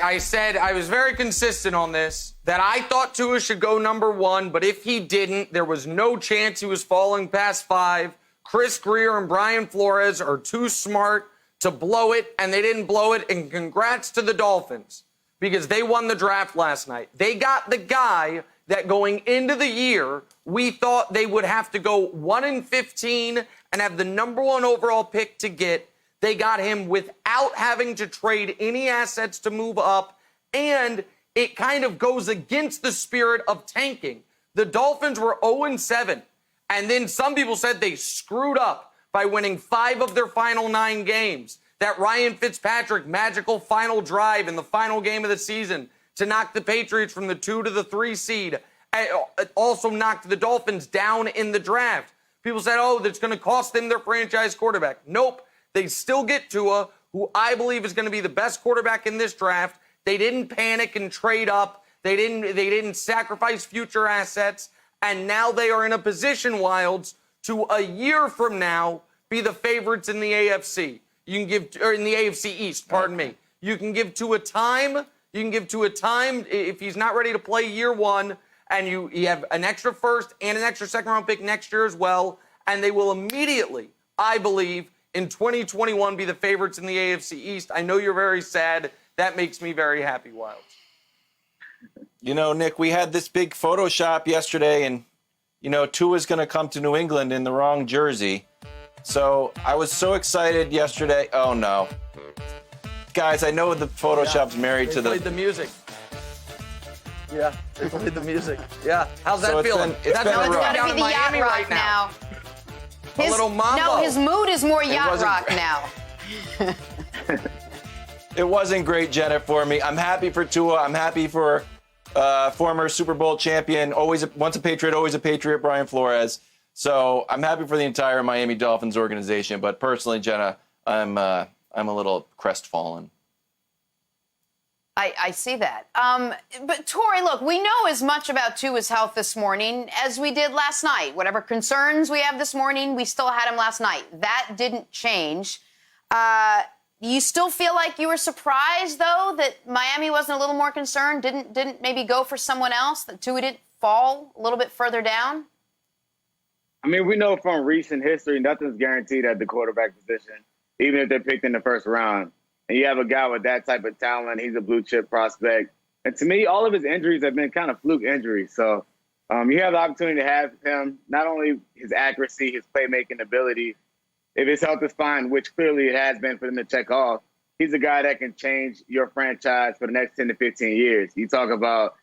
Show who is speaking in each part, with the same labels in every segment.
Speaker 1: I said I was very consistent on this, that I thought Tua should go number 1, but if he didn't, there was no chance he was falling past 5. Chris Greer and Brian Flores are too smart to blow it, and they didn't blow it. And congrats to the Dolphins, because they won the draft last night. They got the guy that going into the year, we thought they would have to go 1-15 and have the number 1 overall pick to get. They got him without having to trade any assets to move up, and it kind of goes against the spirit of tanking. The Dolphins were 0-7, and then some people said they screwed up by winning 5 of their final 9 games. That Ryan Fitzpatrick magical final drive in the final game of the season to knock the Patriots from the 2 to the 3 seed also knocked the Dolphins down in the draft. People said, oh, that's going to cost them their franchise quarterback. Nope. They still get Tua, who I believe is going to be the best quarterback in this draft. They didn't panic and trade up. They didn't sacrifice future assets. And now they are in a position, Wilds, to a year from now be the favorites in the AFC. You can give, or in the AFC East, pardon me. You can give Tua time. You can give Tua time if he's not ready to play year 1, and you have an extra first and an extra second-round pick next year as well, and they will immediately, I believe, in 2021 be the favorites in the AFC East. I know you're very sad. That makes me very happy, Wilds.
Speaker 2: You know, Nick, we had this big Photoshop yesterday, and, you know, Tua's going to come to New England in the wrong jersey. So I was so excited yesterday. Oh, no. Guys, I know the Photoshop's married to the...
Speaker 1: They played the music. Yeah, they played the music. Yeah. How's that
Speaker 2: So
Speaker 1: feeling?
Speaker 2: it's been
Speaker 3: No, it's got to
Speaker 1: down
Speaker 3: be
Speaker 1: in
Speaker 3: the yacht
Speaker 1: Miami
Speaker 3: rock
Speaker 1: right now.
Speaker 3: His,
Speaker 1: a little mambo.
Speaker 3: No, his mood is more yacht rock now.
Speaker 2: It wasn't great, Jenna, for me. I'm happy for Tua. I'm happy for former Super Bowl champion, once a Patriot, always a Patriot, Brian Flores. So I'm happy for the entire Miami Dolphins organization. But personally, Jenna, I'm a little crestfallen.
Speaker 3: I see that. But, Torrey, look, we know as much about Tua's health this morning as we did last night. Whatever concerns we have this morning, we still had him last night. That didn't change. You still feel like you were surprised, though, that Miami wasn't a little more concerned, didn't maybe go for someone else, that Tua didn't fall a little bit further down?
Speaker 4: I mean, we know from recent history, nothing's guaranteed at the quarterback position, even if they're picked in the first round. And you have a guy with that type of talent. He's a blue-chip prospect. And to me, all of his injuries have been kind of fluke injuries. So you have the opportunity to have him, not only his accuracy, his playmaking ability. If his health is fine, which clearly it has been for them to check off, he's a guy that can change your franchise for the next 10 to 15 years. You talk about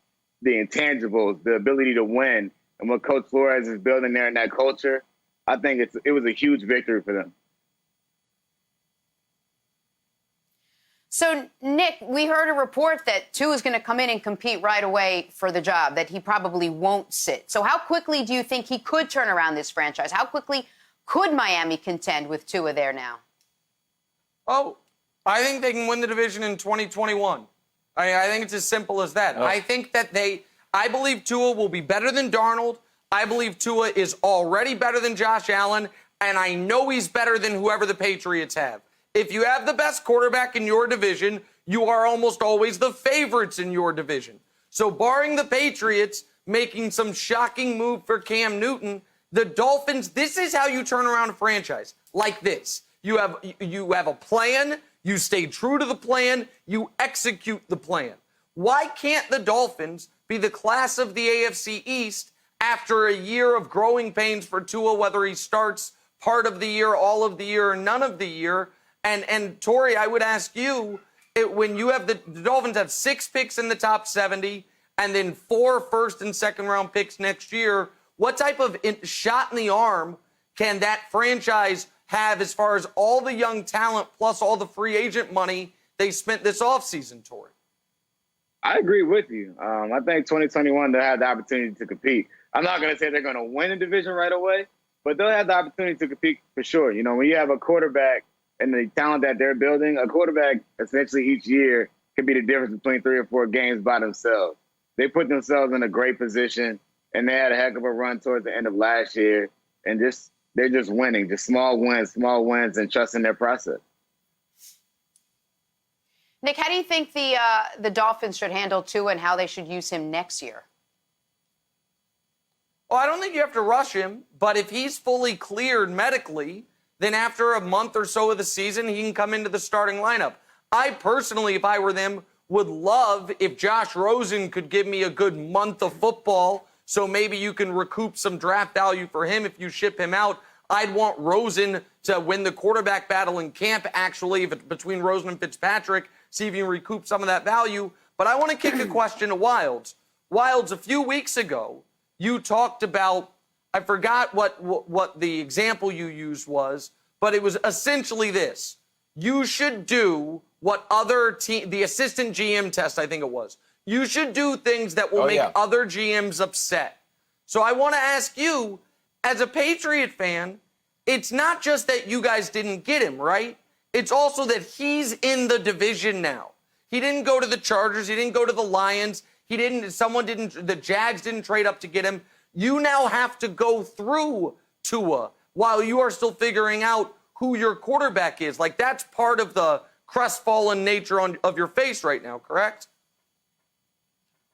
Speaker 4: the intangibles, the ability to win, and what Coach Flores is building there in that culture. I think it was a huge victory for them.
Speaker 3: So, Nick, we heard a report that Tua is going to come in and compete right away for the job, that he probably won't sit. So how quickly do you think he could turn around this franchise? How quickly could Miami contend with Tua there now?
Speaker 1: Oh, I think they can win the division in 2021. I think it's as simple as that.
Speaker 2: Oh.
Speaker 1: I think that I believe Tua will be better than Darnold. I believe Tua is already better than Josh Allen, and I know he's better than whoever the Patriots have. If you have the best quarterback in your division, you are almost always the favorites in your division. So barring the Patriots making some shocking move for Cam Newton, the Dolphins, this is how you turn around a franchise, like this. You have a plan, you stay true to the plan, you execute the plan. Why can't the Dolphins be the class of the AFC East after a year of growing pains for Tua, whether he starts part of the year, all of the year, or none of the year? And Torrey, I would ask you, when you have the Dolphins have 6 picks in the top 70 and then 4 first and second round picks next year, what type of shot in the arm can that franchise have as far as all the young talent plus all the free agent money they spent this offseason, Torrey?
Speaker 4: I agree with you. I think 2021 they'll have the opportunity to compete. I'm not going to say they're going to win the division right away, but they'll have the opportunity to compete for sure. You know, when you have a quarterback and the talent that they're building, a quarterback essentially each year could be the difference between 3 or 4 games by themselves. They put themselves in a great position, and they had a heck of a run towards the end of last year, and they're just winning, just small wins, and trusting their process.
Speaker 3: Nick, how do you think the Dolphins should handle Tua and how they should use him next year?
Speaker 1: Well, I don't think you have to rush him, but if he's fully cleared medically, then after a month or so of the season, he can come into the starting lineup. I personally, if I were them, would love if Josh Rosen could give me a good month of football, so maybe you can recoup some draft value for him if you ship him out. I'd want Rosen to win the quarterback battle in camp, actually, if it's between Rosen and Fitzpatrick, see if you can recoup some of that value. But I want to kick a question to Wilds. Wilds, a few weeks ago, you talked about, I forgot what the example you used was, but it was essentially this. You should do what the assistant GM test, I think it was. You should do things that will make other GMs upset. So I want to ask you, as a Patriot fan, it's not just that you guys didn't get him, right? It's also that he's in the division now. He didn't go to the Chargers. He didn't go to the Lions. The Jags didn't trade up to get him. You now have to go through Tua while you are still figuring out who your quarterback is. Like, that's part of the crestfallen nature of your face right now, correct?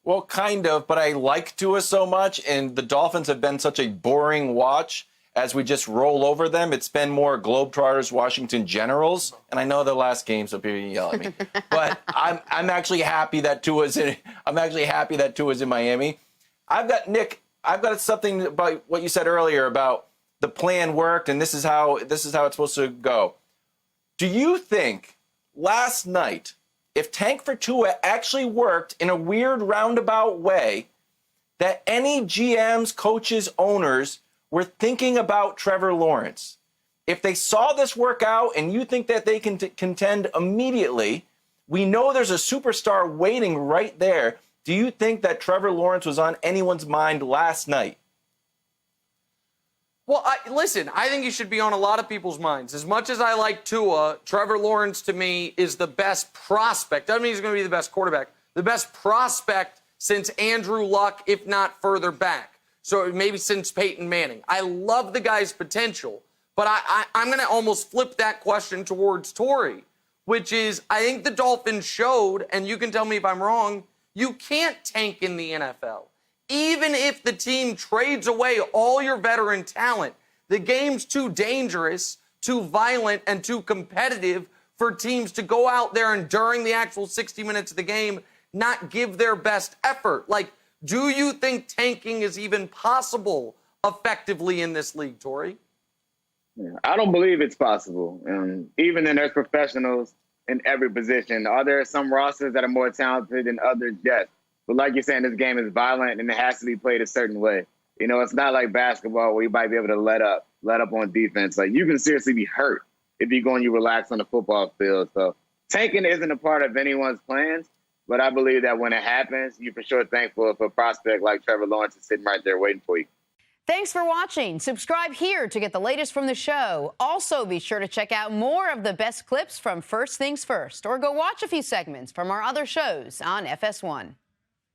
Speaker 2: Well, kind of, but I like Tua so much, and the Dolphins have been such a boring watch as we just roll over them. It's been more Globetrotters, Washington Generals, and I know the last game, so people yell at me. But I'm actually happy that Tua's in. I'm actually happy that Tua's in Miami. I've got something about what you said earlier about the plan worked, and this is how it's supposed to go. Do you think last night, if Tank for Tua actually worked in a weird roundabout way, that any GMs, coaches, owners were thinking about Trevor Lawrence? If they saw this work out and you think that they can contend immediately, we know there's a superstar waiting right there. Do you think that Trevor Lawrence was on anyone's mind last night?
Speaker 1: Well, listen, I think he should be on a lot of people's minds. As much as I like Tua, Trevor Lawrence, to me, is the best prospect. Doesn't mean he's going to be the best quarterback. The best prospect since Andrew Luck, if not further back. So maybe since Peyton Manning. I love the guy's potential, but I'm going to almost flip that question towards Torrey, which is, I think the Dolphins showed, and you can tell me if I'm wrong, you can't tank in the NFL. Even if the team trades away all your veteran talent, the game's too dangerous, too violent, and too competitive for teams to go out there and during the actual 60 minutes of the game not give their best effort. Like, do you think tanking is even possible effectively in this league, Torrey?
Speaker 4: I don't believe it's possible. Even then, there's professionals in every position. Are there some rosters that are more talented than others? Yes. But like you're saying, this game is violent and it has to be played a certain way. You know, it's not like basketball where you might be able to let up on defense. Like, you can seriously be hurt if you go and you relax on the football field. So tanking isn't a part of anyone's plans, but I believe that when it happens, you're for sure thankful if a prospect like Trevor Lawrence is sitting right there waiting for you.
Speaker 3: Thanks for watching. Subscribe here to get the latest from the show. Also, be sure to check out more of the best clips from First Things First, or go watch a few segments from our other shows on FS1.